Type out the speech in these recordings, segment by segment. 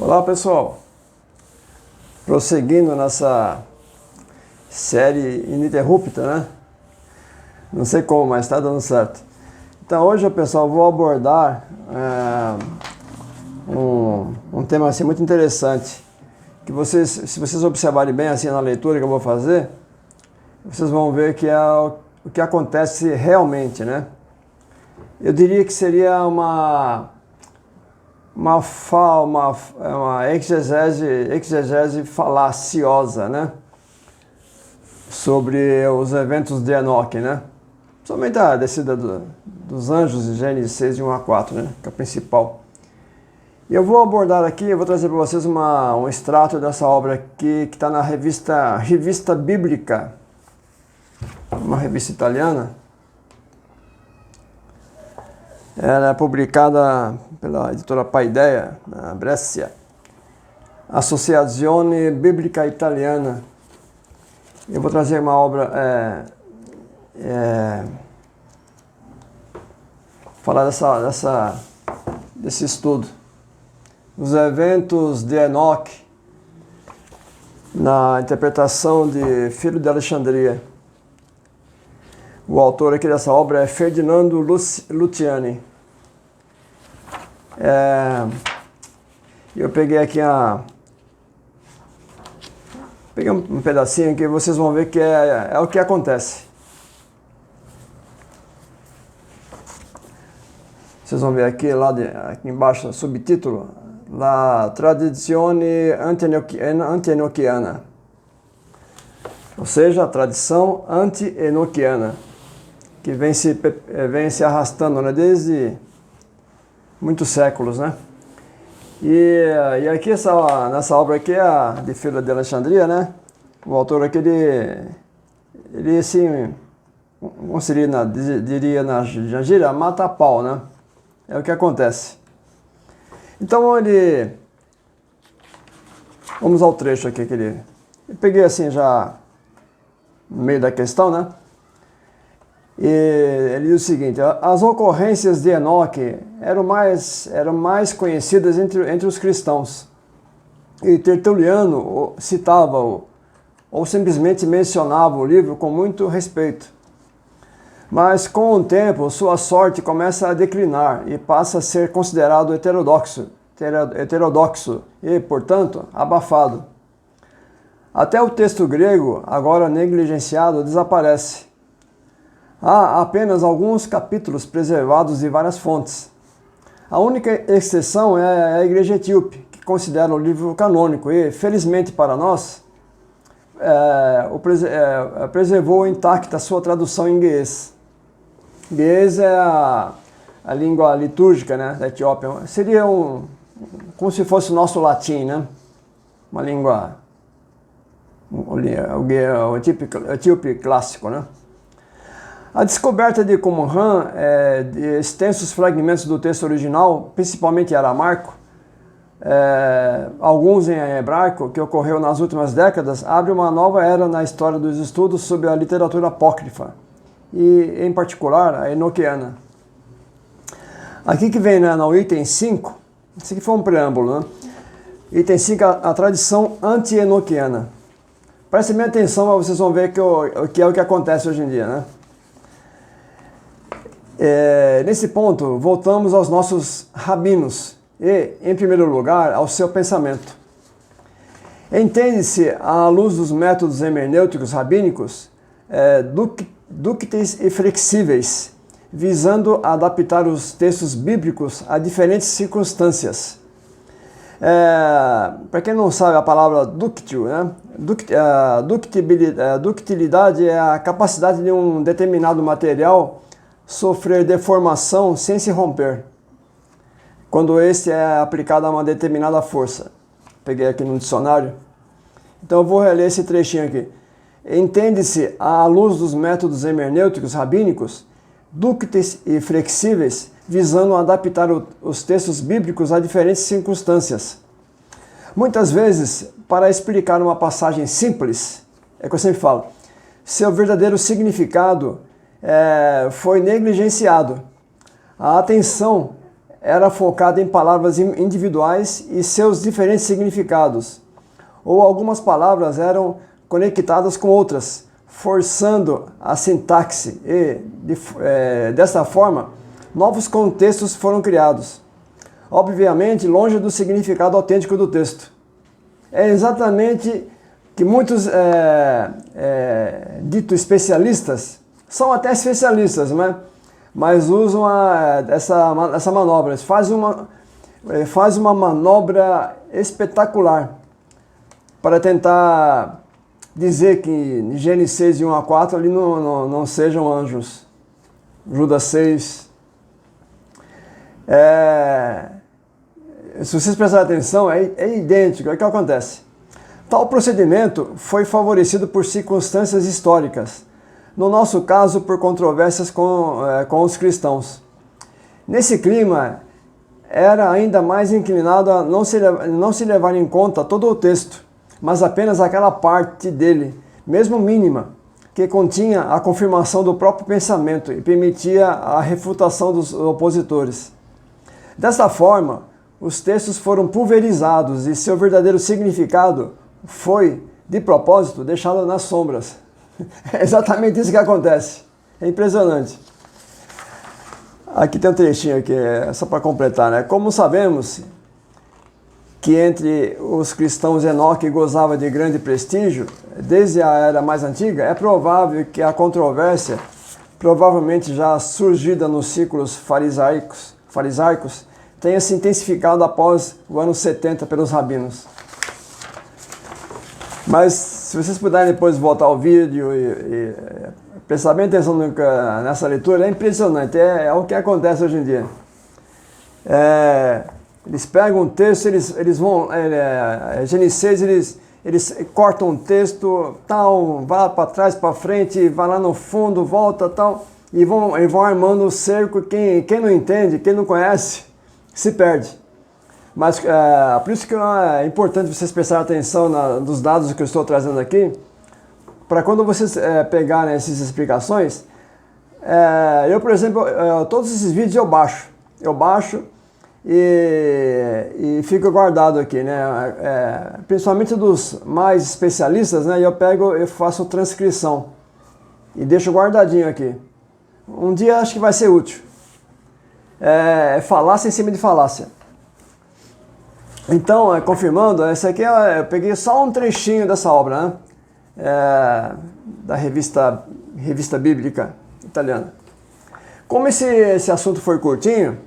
Olá pessoal, prosseguindo nessa série ininterrupta, né? Não sei como, mas está dando certo. Então hoje, pessoal, vou abordar um tema assim, muito interessante, que se vocês observarem bem assim na leitura que eu vou fazer, vocês vão ver que é o que acontece realmente, né? Eu diria que seria uma exegese falaciosa, né? Sobre os eventos de Enoque, né? Somente a descida dos anjos em Gênesis 6, de 1 a 4, né? Que é a principal. E eu vou abordar aqui, eu vou trazer para vocês um extrato dessa obra aqui, que está na Revista Bíblica, uma revista italiana. Ela é publicada pela editora Paideia, na Brescia, Associazione Biblica Italiana. Eu vou trazer uma obra, falar desse estudo. Os eventos de Enoque, na interpretação de Filho de Alexandria. O autor aqui dessa obra é Ferdinando Luciani. Eu peguei aqui um pedacinho que vocês vão ver que é o que acontece. Vocês vão ver aqui embaixo, no subtítulo, La Tradizione Anti-Enochiana. Ou seja, a tradição anti-enoquiana, que vem se arrastando, né, desde muitos séculos, né? E aqui nessa obra aqui, de Filho de Alexandria, né? O autor aqui, ele assim, como diria na gíria, mata a pau, né? É o que acontece. Então vamos ao trecho aqui que eu peguei assim já no meio da questão, né? E ele diz o seguinte: as ocorrências de Enoque eram mais conhecidas entre os cristãos. E Tertuliano citava-o, ou simplesmente mencionava o livro com muito respeito. Mas com o tempo, sua sorte começa a declinar e passa a ser considerado heterodoxo e, portanto, abafado. Até o texto grego, agora negligenciado, desaparece. Há apenas alguns capítulos preservados de várias fontes. A única exceção é a Igreja Etíope, que considera o livro canônico e, felizmente para nós, preservou intacta a sua tradução em Ge'ez. Ge'ez é a língua litúrgica, né, da Etiópia. Seria como se fosse o nosso latim, né? Uma língua, o etíope clássico, né? A descoberta de Qumran, de extensos fragmentos do texto original, principalmente em aramaico, alguns em hebraico, que ocorreu nas últimas décadas, abre uma nova era na história dos estudos sobre a literatura apócrifa, e em particular a enoquiana. Aqui que vem, né, no item 5, esse aqui foi um preâmbulo, né? Item 5, a tradição anti-enoquiana. Prestem bem atenção, vocês vão ver que é o que acontece hoje em dia, né? Nesse ponto, voltamos aos nossos rabinos e, em primeiro lugar, ao seu pensamento. Entende-se, à luz dos métodos hermenêuticos rabínicos, dúcteis e flexíveis, visando adaptar os textos bíblicos a diferentes circunstâncias. Para quem não sabe a palavra dúctil, né? Ductilidade é a capacidade de um determinado material sofrer deformação sem se romper, quando este é aplicado a uma determinada força. Peguei aqui no dicionário. Então eu vou reler esse trechinho aqui. Entende-se, à luz dos métodos hermenêuticos rabínicos, dúcteis e flexíveis, visando adaptar os textos bíblicos a diferentes circunstâncias. Muitas vezes, para explicar uma passagem simples, é o que eu sempre falo, seu verdadeiro significado foi negligenciado. A atenção era focada em palavras individuais e seus diferentes significados, ou algumas palavras eram conectadas com outras, forçando a sintaxe e, dessa forma, novos contextos foram criados, obviamente longe do significado autêntico do texto. É exatamente que muitos ditos especialistas, são até especialistas, né? Mas usam essa manobra, eles faz uma manobra espetacular para tentar dizer que em Gênesis 6, 1 a 4, ali não sejam anjos. Judas 6. Se vocês prestarem atenção, é idêntico. O que acontece? Tal procedimento foi favorecido por circunstâncias históricas. No nosso caso, por controvérsias com os cristãos. Nesse clima, era ainda mais inclinado a não se levar em conta todo o texto, mas apenas aquela parte dele, mesmo mínima, que continha a confirmação do próprio pensamento e permitia a refutação dos opositores. Dessa forma, os textos foram pulverizados e seu verdadeiro significado foi, de propósito, deixado nas sombras. É exatamente isso que acontece. É impressionante. Aqui tem um trechinho aqui, só para completar, né? Como sabemos que entre os cristãos Enoque gozava de grande prestígio, desde a era mais antiga, é provável que a controvérsia, provavelmente já surgida nos círculos farisaicos, tenha se intensificado após o ano 70 pelos rabinos. Mas, se vocês puderem depois voltar ao vídeo e prestar bem atenção nessa leitura, é impressionante, é o que acontece hoje em dia. Eles pegam um texto, eles vão, Gênesis 6, eles cortam um texto, tal, vai lá para trás, para frente, vai lá no fundo, volta, tal, e vão armando o cerco. Quem não entende, quem não conhece, se perde. Mas por isso que é importante vocês prestarem atenção nos dados que eu estou trazendo aqui, para quando vocês pegarem essas explicações. Eu, por exemplo, todos esses vídeos eu baixo e fica guardado aqui, né? Principalmente dos mais especialistas, né? Eu faço transcrição e deixo guardadinho aqui. Um dia acho que vai ser útil. Falácia em cima de falácia. Então, confirmando, esse aqui eu peguei só um trechinho dessa obra, né? Da revista bíblica italiana. Como esse assunto foi curtinho,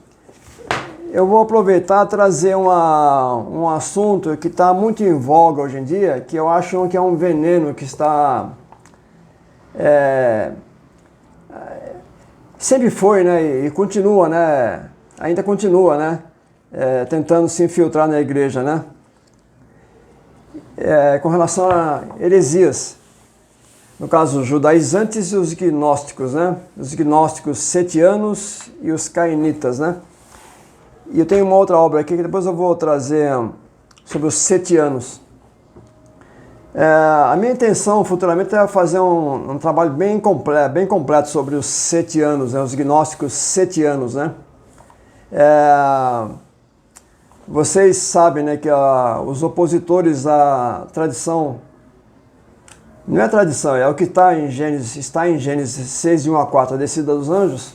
eu vou aproveitar e trazer um assunto que está muito em voga hoje em dia, que eu acho que é um veneno que está... sempre foi, né? E continua, né? Ainda continua, né? Tentando se infiltrar na igreja, né? Com relação a heresias. No caso, os judaizantes e os gnósticos, né? Os gnósticos setianos e os cainitas, né? E eu tenho uma outra obra aqui que depois eu vou trazer sobre os setianos. A minha intenção futuramente é fazer um trabalho bem completo sobre os setianos, né? Os gnósticos setianos, né? Vocês sabem, né, que os opositores à tradição, não é tradição, é o que está em Gênesis 6, 1 a 4, a descida dos anjos.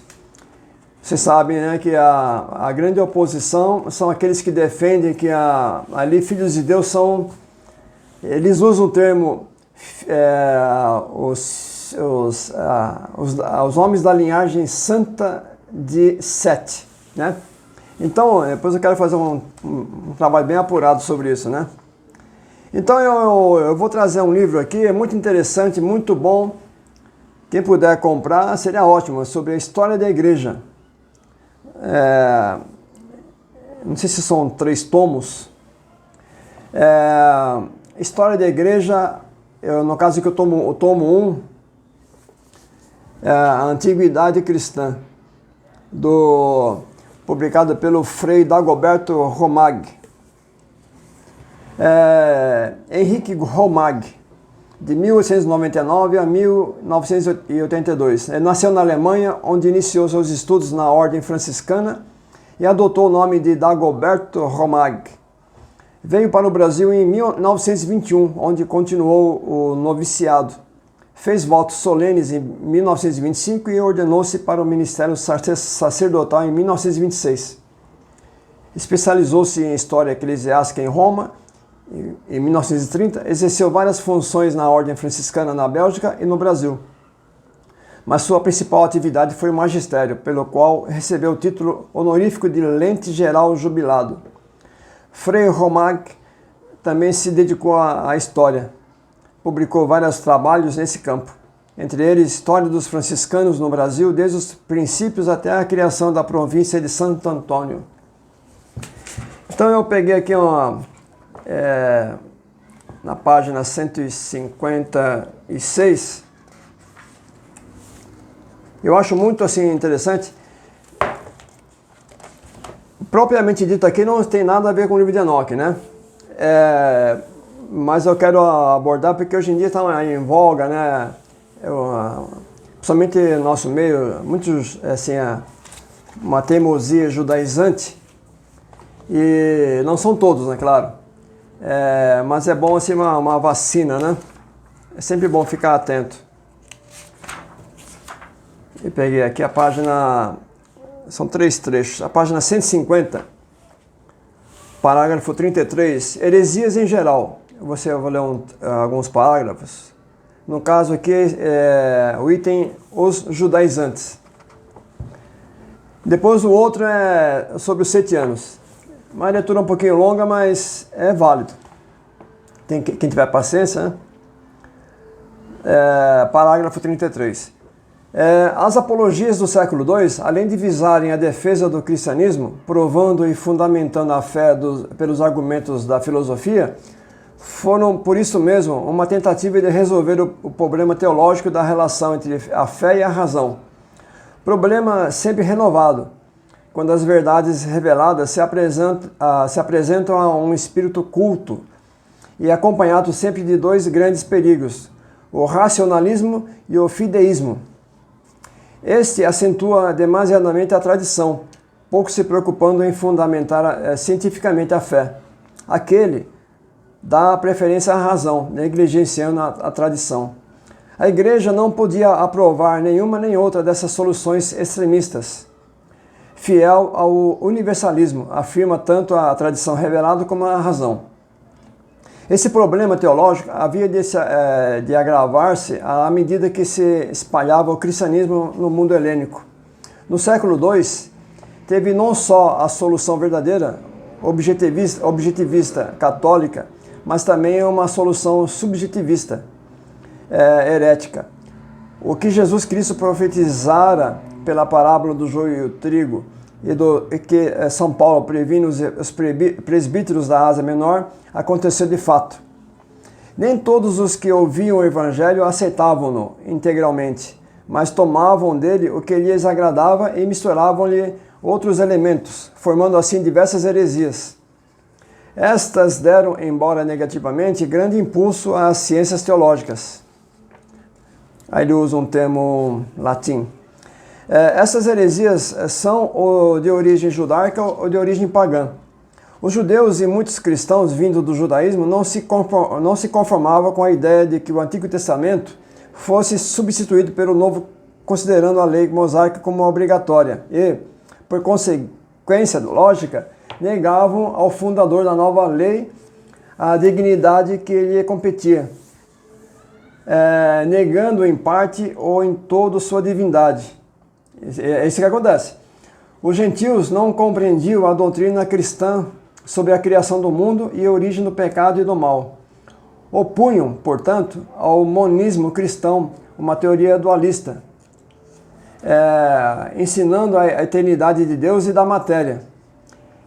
Vocês sabem, né, que a grande oposição são aqueles que defendem que ali filhos de Deus são, eles usam o termo, os homens da linhagem santa de Sete, né? Então, depois eu quero fazer um trabalho bem apurado sobre isso, né? Então, eu vou trazer um livro aqui, é muito interessante, muito bom. Quem puder comprar, seria ótimo, sobre a história da igreja. Não sei se são 3 tomos. História da igreja, no caso que eu tomo o tomo 1, a Antiguidade Cristã, publicado pelo Frei Dagoberto Romag. Henrique Romag, de 1899 a 1982. Ele nasceu na Alemanha, onde iniciou seus estudos na ordem franciscana e adotou o nome de Dagoberto Romag. Veio para o Brasil em 1921, onde continuou o noviciado. Fez votos solenes em 1925 e ordenou-se para o ministério sacerdotal em 1926. Especializou-se em história eclesiástica em Roma. Em 1930, exerceu várias funções na Ordem Franciscana na Bélgica e no Brasil. Mas sua principal atividade foi o magistério, pelo qual recebeu o título honorífico de Lente Geral Jubilado. Frei Romag também se dedicou à história. Publicou vários trabalhos nesse campo, entre eles História dos Franciscanos no Brasil, desde os princípios até a criação da província de Santo Antônio. Então eu peguei aqui na página 156, eu acho muito assim interessante. Propriamente dito aqui não tem nada a ver com o livro de Enoque, né? Mas eu quero abordar porque hoje em dia está em voga, né? Principalmente no nosso meio, muitos, assim, uma teimosia judaizante, e não são todos, né, claro. Mas é bom, assim, uma vacina, né? É sempre bom ficar atento. E peguei aqui a página, são 3 trechos, a página 150, parágrafo 33, heresias em geral. Eu vou ler alguns parágrafos. No caso aqui, o item os judaizantes. Depois o outro é sobre os 7 anos. Uma leitura um pouquinho longa, mas é válido. Quem tiver paciência, né? Parágrafo 33. As apologias do século II, além de visarem a defesa do cristianismo, provando e fundamentando a fé pelos argumentos da filosofia, foram, por isso mesmo, uma tentativa de resolver o problema teológico da relação entre a fé e a razão. Problema sempre renovado, quando as verdades reveladas se apresentam a um espírito culto e acompanhado sempre de 2 grandes perigos, o racionalismo e o fideísmo. Este acentua demasiadamente a tradição, pouco se preocupando em fundamentar cientificamente a fé. Aquele dá preferência à razão, negligenciando a tradição. A Igreja não podia aprovar nenhuma nem outra dessas soluções extremistas. Fiel ao universalismo, afirma tanto a tradição revelada como a razão. Esse problema teológico havia de agravar-se à medida que se espalhava o cristianismo no mundo helênico. No século II, teve não só a solução verdadeira, objetivista, católica, mas também uma solução subjetivista, herética. O que Jesus Cristo profetizara pela parábola do joio e o trigo, e que São Paulo previne os presbíteros da Ásia Menor, aconteceu de fato. Nem todos os que ouviam o Evangelho aceitavam-no integralmente, mas tomavam dele o que lhes agradava e misturavam-lhe outros elementos, formando assim diversas heresias. Estas deram, embora negativamente, grande impulso às ciências teológicas. Aí ele usa um termo latim. Essas heresias são ou de origem judaica ou de origem pagã. Os judeus e muitos cristãos vindos do judaísmo não se conformavam com a ideia de que o Antigo Testamento fosse substituído pelo Novo, considerando a lei mosaica como obrigatória e, por consequência lógica, negavam ao fundador da nova lei a dignidade que lhe competia, negando em parte ou em todo sua divindade. É isso que acontece. Os gentios não compreendiam a doutrina cristã sobre a criação do mundo e a origem do pecado e do mal. Opunham, portanto, ao monismo cristão, uma teoria dualista, ensinando a eternidade de Deus e da matéria.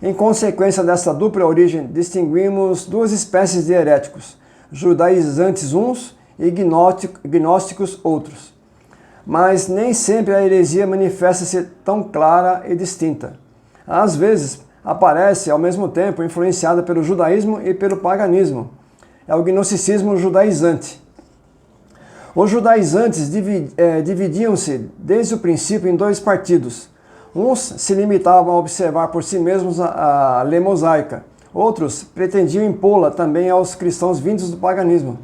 Em consequência dessa dupla origem, distinguimos 2 espécies de heréticos, judaizantes uns e gnósticos outros. Mas nem sempre a heresia manifesta-se tão clara e distinta. Às vezes, aparece ao mesmo tempo influenciada pelo judaísmo e pelo paganismo. É o gnosticismo judaizante. Os judaizantes dividiam-se desde o princípio em 2 partidos. Uns se limitavam a observar por si mesmos a lei mosaica. Outros pretendiam impô-la também aos cristãos vindos do paganismo.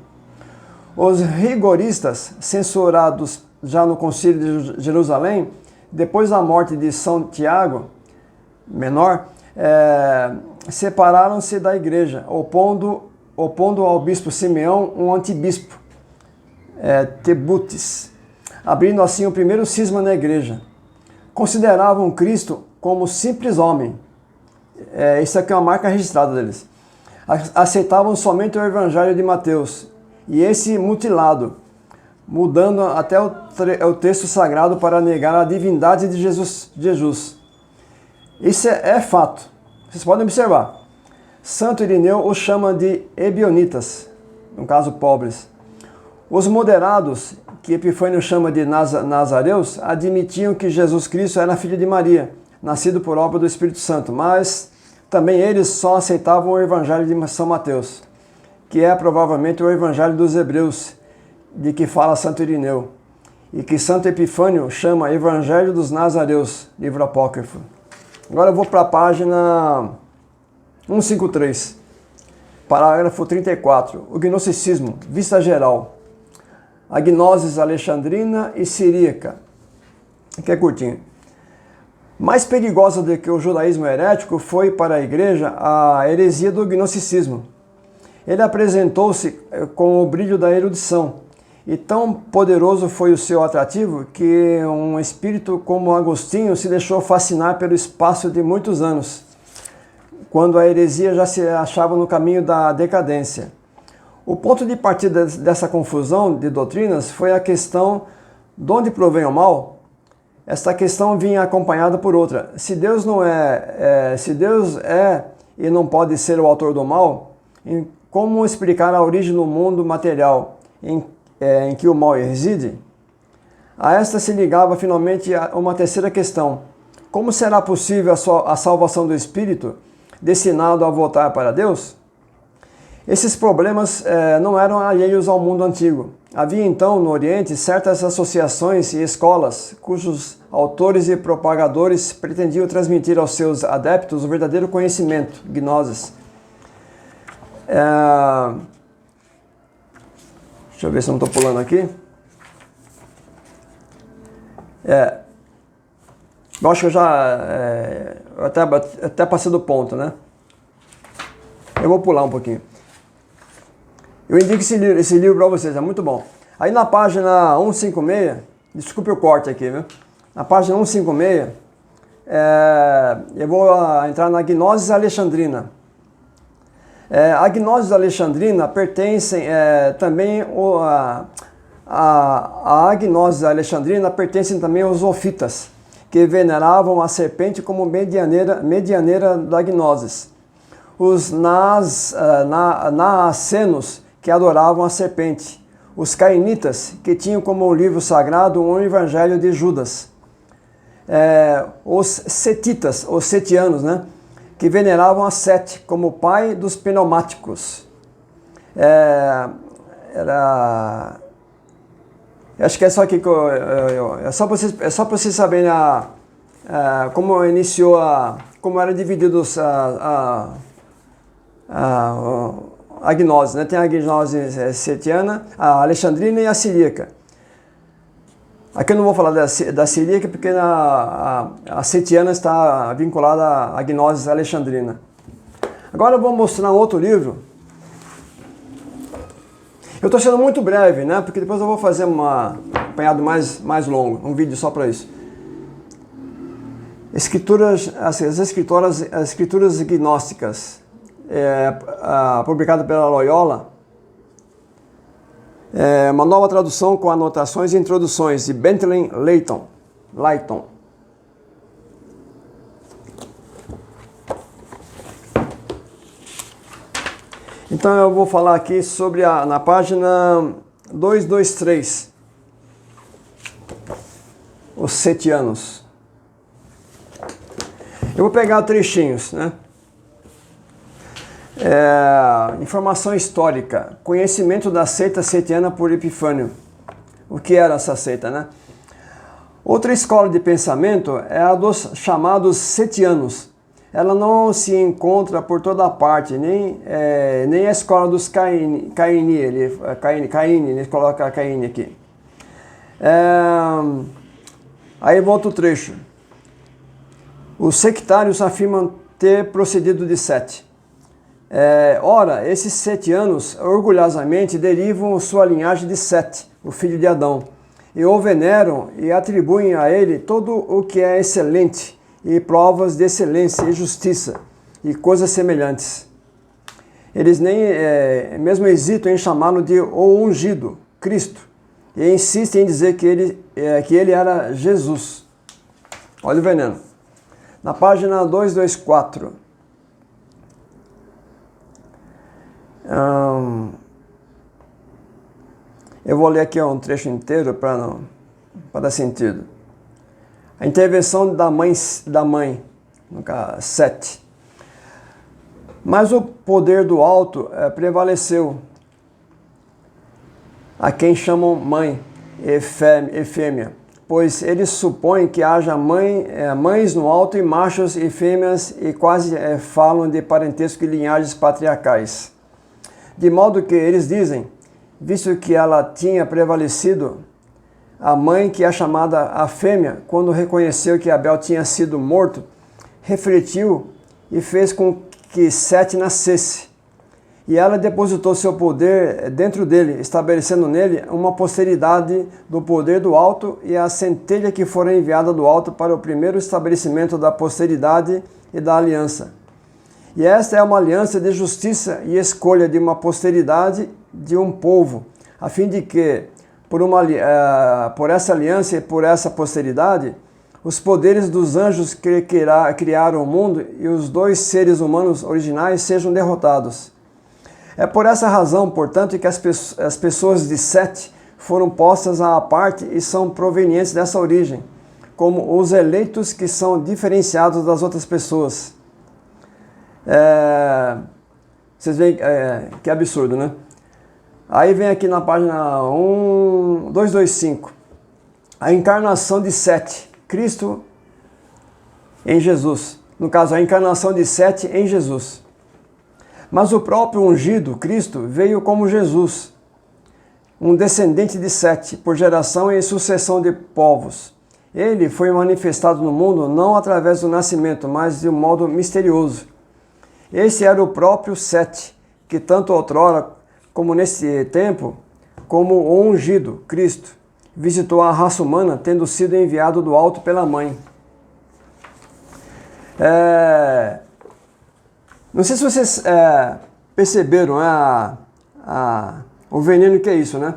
Os rigoristas, censurados já no Concílio de Jerusalém, depois da morte de São Tiago Menor, separaram-se da igreja, opondo ao bispo Simeão um antibispo, Tebutis, abrindo assim o primeiro cisma na igreja. Consideravam Cristo como simples homem. Isso aqui é uma marca registrada deles. Aceitavam somente o Evangelho de Mateus, e esse mutilado, mudando até o texto sagrado para negar a divindade de Jesus. Isso é fato. Vocês podem observar. Santo Irineu os chama de ebionitas, no caso pobres. Os moderados, que Epifânio chama de nazareus, admitiam que Jesus Cristo era filho de Maria, nascido por obra do Espírito Santo, mas também eles só aceitavam o Evangelho de São Mateus, que é provavelmente o Evangelho dos Hebreus, de que fala Santo Irineu, e que Santo Epifânio chama Evangelho dos Nazareus, livro apócrifo. Agora eu vou para a página 153, parágrafo 34, o gnosticismo, vista geral, a gnosis alexandrina e siríaca, que é curtinho. Mais perigosa do que o judaísmo herético foi para a igreja a heresia do gnosticismo. Ele apresentou-se com o brilho da erudição, e tão poderoso foi o seu atrativo que um espírito como Agostinho se deixou fascinar pelo espaço de muitos anos, quando a heresia já se achava no caminho da decadência. O ponto de partida dessa confusão de doutrinas foi a questão de onde provém o mal. Esta questão vinha acompanhada por outra. Se Deus é e não pode ser o autor do mal, como explicar a origem do mundo material em que o mal reside? A esta se ligava finalmente uma terceira questão. Como será possível a salvação do espírito destinado a voltar para Deus? Esses problemas não eram alheios ao mundo antigo. Havia então no Oriente certas associações e escolas cujos autores e propagadores pretendiam transmitir aos seus adeptos o verdadeiro conhecimento, gnosis. Deixa eu ver se eu não estou pulando aqui. Eu acho que eu já até passei do ponto, né? Eu vou pular um pouquinho. Eu indico esse livro para vocês, é muito bom. Aí na página 156, desculpe o corte aqui, viu? Na página 156, eu vou entrar na Gnosis Alexandrina. A Gnosis Alexandrina pertence também a Gnosis Alexandrina pertencem também aos Ofitas, que veneravam a serpente como medianeira da Gnosis. Os Naacenos, que adoravam a serpente. Os Cainitas, que tinham como livro sagrado um Evangelho de Judas. Os Setitas, os Setianos, né? Que veneravam a Sete como pai dos pneumáticos. Acho que é só aqui que é só para vocês saberem como iniciou como eram divididos a gnose, né? Tem a gnose setiana, a alexandrina e a siríaca. Aqui eu não vou falar da siríaca porque a setiana está vinculada à gnose alexandrina. Agora eu vou mostrar um outro livro. Eu estou sendo muito breve, né? Porque depois eu vou fazer um apanhado mais longo, um vídeo só para isso. As escrituras gnósticas, publicada pela Loyola, uma nova tradução com anotações e introduções de Bentley Layton. Então eu vou falar aqui sobre na página 223, os setianos. Eu vou pegar trechinhos, né? Informação histórica, conhecimento da seita setiana por Epifânio. O que era essa seita, né? Outra escola de pensamento é a dos chamados setianos. Ela não se encontra por toda parte, nem a escola dos Caine, ele coloca Caine aqui. Aí volta o trecho. Os sectários afirmam ter procedido de Sete. Ora, esses setianos orgulhosamente derivam sua linhagem de Sete, o filho de Adão, e o veneram e atribuem a ele todo o que é excelente, e provas de excelência e justiça, e coisas semelhantes. Eles nem mesmo hesitam em chamá-lo de o ungido, Cristo, e insistem em dizer que ele era Jesus. Olha o veneno. Na página 224. Eu vou ler aqui um trecho inteiro para dar sentido. A intervenção da mãe, no caso, Sete. Mas o poder do alto prevaleceu, a quem chamam mãe e fêmea, pois eles supõem que haja mães no alto e machos e fêmeas, e quase falam de parentesco e linhagens patriarcais. De modo que eles dizem, visto que ela tinha prevalecido, a mãe, que é chamada a fêmea, quando reconheceu que Abel tinha sido morto, refletiu e fez com que Sete nascesse. E ela depositou seu poder dentro dele, estabelecendo nele uma posteridade do poder do alto e a centelha que fora enviada do alto para o primeiro estabelecimento da posteridade e da aliança. E esta é uma aliança de justiça e escolha de uma posteridade de um povo, a fim de que, por essa aliança e por essa posteridade, os poderes dos anjos que criaram o mundo e os dois seres humanos originais sejam derrotados. É por essa razão, portanto, que as pessoas de Sete foram postas à parte e são provenientes dessa origem, como os eleitos que são diferenciados das outras pessoas. Vocês veem que absurdo, né? Aí vem aqui na página 225, a encarnação de Sete, Cristo em Jesus. No caso, a encarnação de Sete em Jesus. Mas o próprio ungido, Cristo, veio como Jesus, um descendente de Sete, por geração e sucessão de povos. Ele foi manifestado no mundo não através do nascimento, mas de um modo misterioso. Esse era o próprio Sete, que tanto outrora como nesse tempo, como o ungido, Cristo, visitou a raça humana, tendo sido enviado do alto pela mãe. Não sei se vocês perceberam o veneno que é isso, né?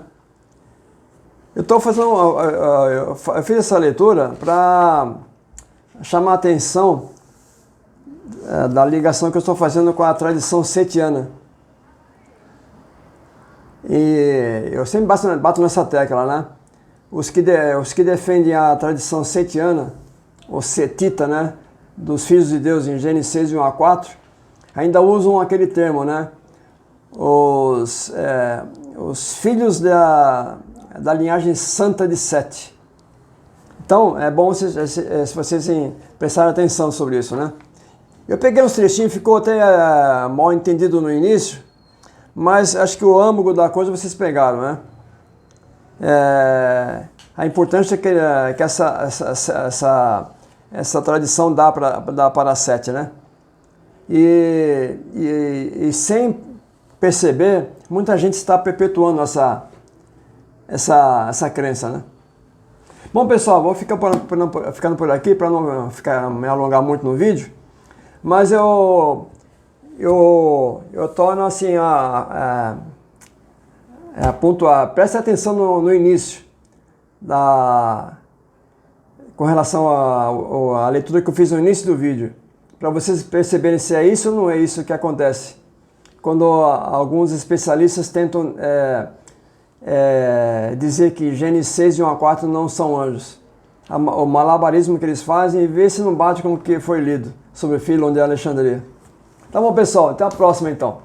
Eu fiz essa leitura para chamar a atenção da ligação que eu estou fazendo com a tradição setiana. E eu sempre bato nessa tecla, né? Os que defendem a tradição setiana, ou setita, né? Dos filhos de Deus em Gênesis 6, 1 a 4, ainda usam aquele termo, né? Os filhos da linhagem santa de Sete. Então, é bom se vocês prestarem atenção sobre isso, né? Eu peguei uns trechinhos, ficou até mal entendido no início, mas acho que o âmago da coisa vocês pegaram, né? A importância que essa tradição dá para Sete, né? E sem perceber, muita gente está perpetuando essa crença, né? Bom, pessoal, vou ficando por aqui para não me alongar muito no vídeo, mas eu torno assim preste atenção no início com relação à leitura que eu fiz no início do vídeo, para vocês perceberem se é isso ou não é isso que acontece quando alguns especialistas tentam dizer que Gênesis 6 e 1 a 4 não são anjos. O malabarismo que eles fazem e ver se não bate com o que foi lido sobre Filon de Alexandria. Tá bom, pessoal, até a próxima então.